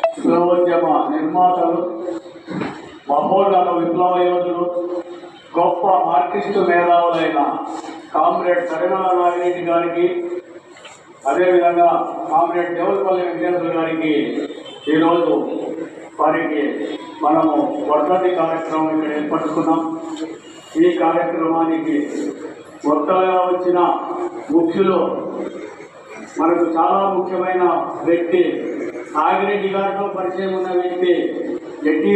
విప్లవోద్యమ నిర్మాతలు, మహోన్నత విప్లవ యోధులు, గొప్ప ఆర్టిస్టు మేధావులైన కామ్రేడ్ కరిమల నాగిరెడ్డి గారికి, అదేవిధంగా కామ్రేడ్ దేవులపల్లి వెంకటేశ్వర గారికి ఈరోజు వారికి మనము వర్ధంతి కార్యక్రమం ఇక్కడ ఏర్పరుచుకున్నాం. ఈ కార్యక్రమానికి కొత్తగా వచ్చిన ముఖ్యులు మనకు చాలా ముఖ్యమైన వ్యక్తి, నాగిరెడ్డి గారితో పరిచయం ఉన్న వ్యక్తి జట్టి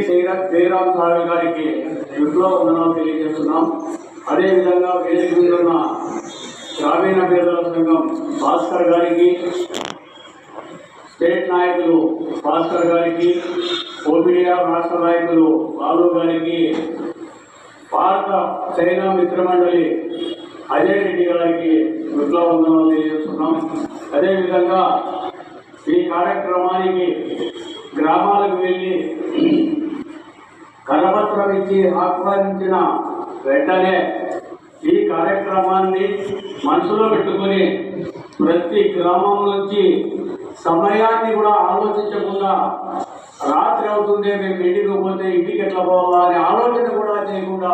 జయరాం సార్ గారికి విప్లవ వందనాలు తెలియజేస్తున్నాం. అదేవిధంగా వేదిక మీద ఉన్న గ్రామీణ పేదల సంఘం భాస్కర్ గారికి, స్టేట్ నాయకులు భాస్కర్ గారికి, ఓపీడీఆర్ రాష్ట్ర నాయకులు బాలు గారికి, భారత చైనా మిత్రమండలి అజయ్ రెడ్డి గారికి విప్లవ వందనాలు తెలియజేస్తున్నాం. అదేవిధంగా ఈ కార్యక్రమానికి గ్రామాలకు వెళ్ళి కరపత్రం ఇచ్చి ఆహ్వానించిన వెంటనే ఈ కార్యక్రమాన్ని మనసులో పెట్టుకుని ప్రతి గ్రామం నుంచి సమయాన్ని కూడా ఆలోచించకుండా రాత్రి అవుతుందే మేము ఇంటికి పోతే ఇంటికి ఎట్లా పోవాలా అనే ఆలోచన కూడా చేయకుండా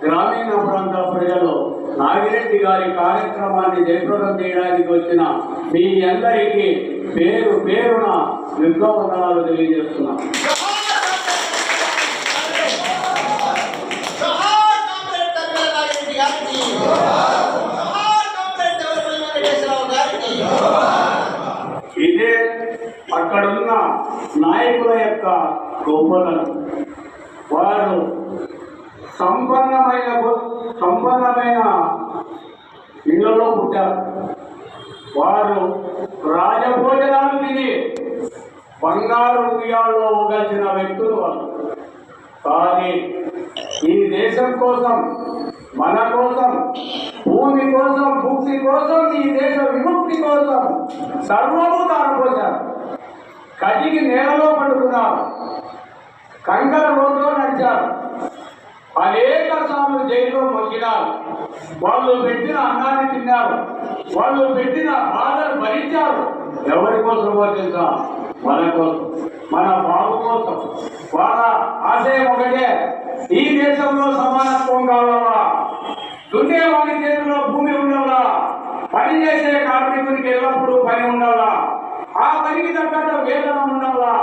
గ్రామీణ ప్రాంత ప్రజలు నాగిరెడ్డి గారి కార్యక్రమాన్ని జయప్రదం చేయడానికి వచ్చిన మీ అందరికీ పేరు పేరున విప్లవ వందనాలు తెలియజేస్తున్నాం. ఇదే అక్కడున్న నాయకుల యొక్క గొప్పతనం. వారు సంపన్నమైన ఇళ్లలో పుట్టారు. వారు రాజభోజనాలు తిని బంగారు ఉయ్యాల్లో ఊగాల్సిన వ్యక్తులు వాళ్ళు. కానీ ఈ దేశం కోసం, మన కోసం, భూమి కోసం, భక్తి కోసం, ఈ దేశ విముక్తి కోసం సర్వము దారిపోశారు. కటికి నేలలో పడుకున్నారు, కంకర రోడ్లో నడిచారు, అనేక సార్లు జైల్లో మొక్కినారు. వాళ్ళు పెట్టిన అన్నాన్ని తిన్నారు, వాళ్ళు పెట్టిన బాధలు భరించారు. ఎవరి కోసమో తెలుసా? మన కోసం, మన బాబు కోసం. వాళ్ళ ఆశయం ఒకటే, ఈ దేశంలో సమానత్వం కావాలా, దున్నేవాడి చేతిలో భూమి ఉండాలా, పని చేసే కార్మికునికి ఎల్లప్పుడూ పని ఉండాలా, ఆ పనికి తగ్గట్టు వేతనం ఉండాలా,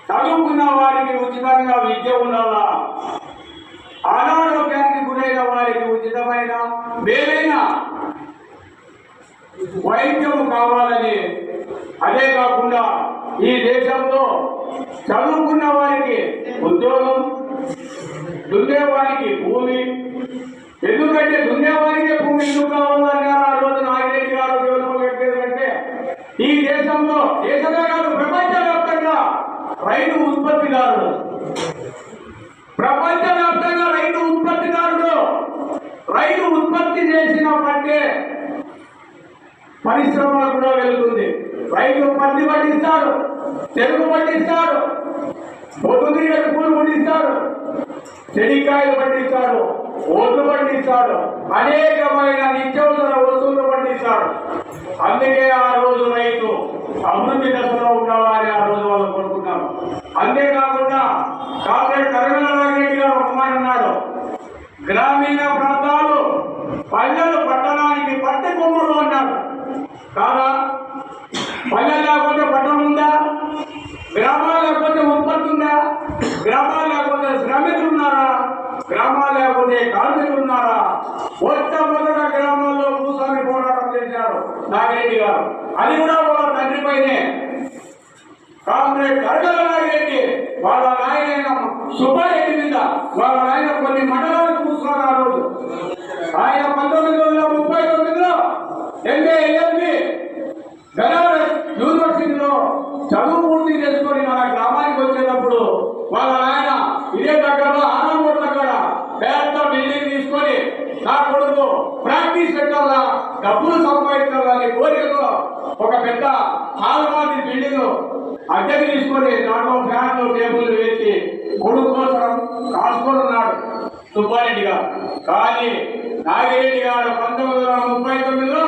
చదువుకున్న వారికి ఉచితంగా విద్య ఉండాలా, అనారోగ్యానికి గురైన వారికి ఉచితమైన మేలైన వైద్యము కావాలని, అదే కాకుండా ఈ దేశంలో చదువుకున్న వారికి ఉద్యోగం, దున్నేవారికి భూమి, ఎందుకంటే దున్నేవారికి భూమి ఎందుకు కావాలని ఆ రోజు నాగిరెడ్డి గారు అంటే ఈ దేశంలో, దేశమే కాదు ప్రపంచవ్యాప్తంగా రైతు ఉత్పత్తిదారుడు, ప్రపంచవ్యాప్తంగా రైతు ఉత్పత్తిదారుడు. రైతు ఉత్పత్తి చేసిన పంటే పరిశ్రమలకు కూడా వెళ్తుంది. రైతు పత్తి పండిస్తాడు, చెరుకు పండిస్తాడు, పొద్దునీళ్ళకు పూలు పండిస్తాడు, చెడికాయలు పండిస్తాడు, ఓట్లు పండిస్తాడు, అనేకమైన నిత్యావసర వస్తువులు పండిస్తాడు. అందుకే ఆ రోజు రైతు అభివృద్ధి దశలో ఉండాలని ఆ రోజు వాళ్ళు కోరుకున్నారు. అంతేకాకుండా కామ్రేడ్ కరిమల నాగిరెడ్డి గారు ఒక మాట అన్నాడు, గ్రామీణ ప్రాంతాలు పల్లెలు పట్టణానికి పట్టి కొమ్మలు అన్నాడు. కాదా? పల్లెలు లేకపోతే పట్టణం ఉందా? గ్రామాలు లేకపోతే ఉత్పత్తి ఉందా? గ్రామాలు లేకపోతే శ్రమికులు ఉన్నారా? గ్రామాలు లేకపోతే కార్మికులు ఉన్నారా? మొట్టమొదట గ్రామాల్లో భూస్వామి పోరాటం చేశారు నాగిరెడ్డి గారు. అది కూడా వాళ్ళ తండ్రిపైనే. కామ్రేడ్ కరిమల నాగిరెడ్డి వాళ్ళ నాయన సుబ్బారెడ్డి మీద వాళ్ళ నాయన కొన్ని మండలాలకు కూర్చున్నారు. ఆ రోజు ఆయన 1939లో MA LLB బెనారస్ యూనివర్సిటీలో చదువు పూర్తి చేసుకొని మన గ్రామానికి వచ్చేటప్పుడు వాళ్ళ నాయన ఇదే దగ్గరలో ఆనందపూర్ దగ్గర పెద్ద బిల్డింగ్ తీసుకొని నా కొడుకు ప్రాక్టీస్ పెట్టాలా, డబ్బులు సంపాదించాలని కోరికతో ఒక పెద్ద హాల్మాది బిల్డింగ్ అద్దెకి తీసుకొని దాంట్లో ఫ్యాన్లు టేబుల్ వేసి కొడుకు కోసం కాసుకొని ఉన్నాడు సుబ్బారెడ్డి గారు. కానీ నాగిరెడ్డి గారు 1939లో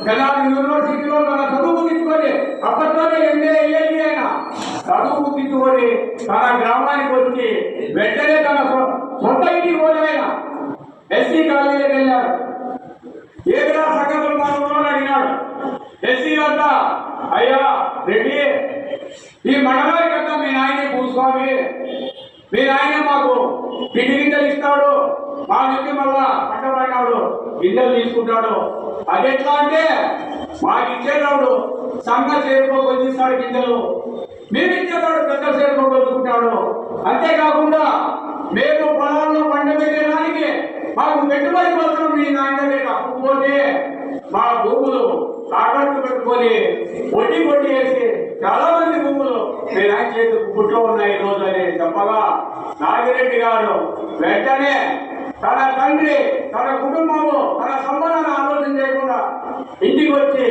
తెలంగాణ యూనివర్సిటీలో తన చదువు ముగించుకొని అప్పట్లోనే ఎంఏ ఆయన చదువు ముగించుకొని తన గ్రామానికి వచ్చి వెంటనే తన సొంత ఇంటికి పోయి ఆయన ఎస్సీ కాలనీలోకి వెళ్ళాడు. ఏదైనా సంగతులు మనం అడిగినాడు. ఎస్సీ అంతా అయ్యా రెడ్డి ఈ మండలానికి అంతా మీ నాయనే భూస్వామి, మీ నాయనే మాకు పిండి గింజలు ఇస్తాడు, మా నుంచి మళ్ళా పంట పడినాడు గింజలు తీసుకుంటాడు. అది ఎట్లా అంటే మాకు ఇచ్చేవాడు సంఘ చేరుకోకొని ఇస్తాడు గింజలు, మేము ఇచ్చేవాడు పెద్ద చేరుకోగలుగుతాడు. అంతేకాకుండా మేము పొలాల్లో పంట పెట్టడానికి మాకు పెట్టుబడి కోసం మీ నాయన దగ్గర అప్పుకోతే మా భూములు తాకట్టు పెట్టుకొని వడ్డీ వేసి చాలా మంది భూములు మీ నాయన చేతి పుట్లో ఉన్నాయి ఈ రోజు అని చెప్పగా నాగిరెడ్డి గారు వెంటనే తన తండ్రి, తన కుటుంబము, తన సంబంధాన్ని ఆలోచన చేయకుండా ఇంటికి వచ్చి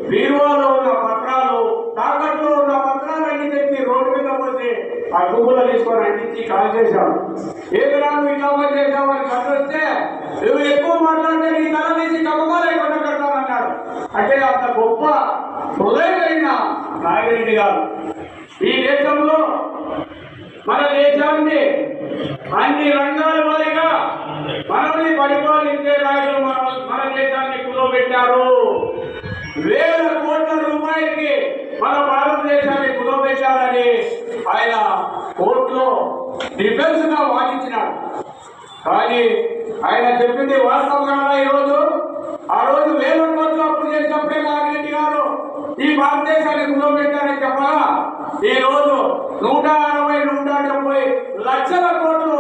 బీరువాలో ఉన్న పత్రాలు, తాకట్లో ఉన్న పత్రాలు అన్ని తెచ్చి రోడ్డు మీద పోసి ఆ గుంపులో తీసుకొని అంటించి కాల్ చేశాడు. ఏదైనా ఇట్లా చేసావు అని కట్టొస్తే నువ్వు ఎక్కువ మాట్లాడితే నీ తల తీసి కమ్మకాలే కొండ కడతానన్నాడు. అంటే అంత గొప్ప హృదయమైన నాగిరెడ్డి గారు ఈ దేశంలో మన దేశాన్ని అన్ని రంగాల వారిగా మనల్ని పరిపాలించే రాజులు మన దేశాన్ని కుదోబెట్టారు. వేల కోట్ల రూపాయలకి మన భారతదేశాన్ని కుదోబెట్టారని ఆయన కోర్టులో డిఫెన్స్ గా వాదించినాడు. కానీ ఆయన చెప్పింది వాస్తవం కదా. ఈరోజు ఆ రోజు వేల కోట్ల అప్పు చేసినప్పుడే నాగిరెడ్డి గారు ఈ భారతదేశాన్ని కుదోబెట్టారని చెప్పగా ఈ రోజు 160-170 లక్షల కోట్లు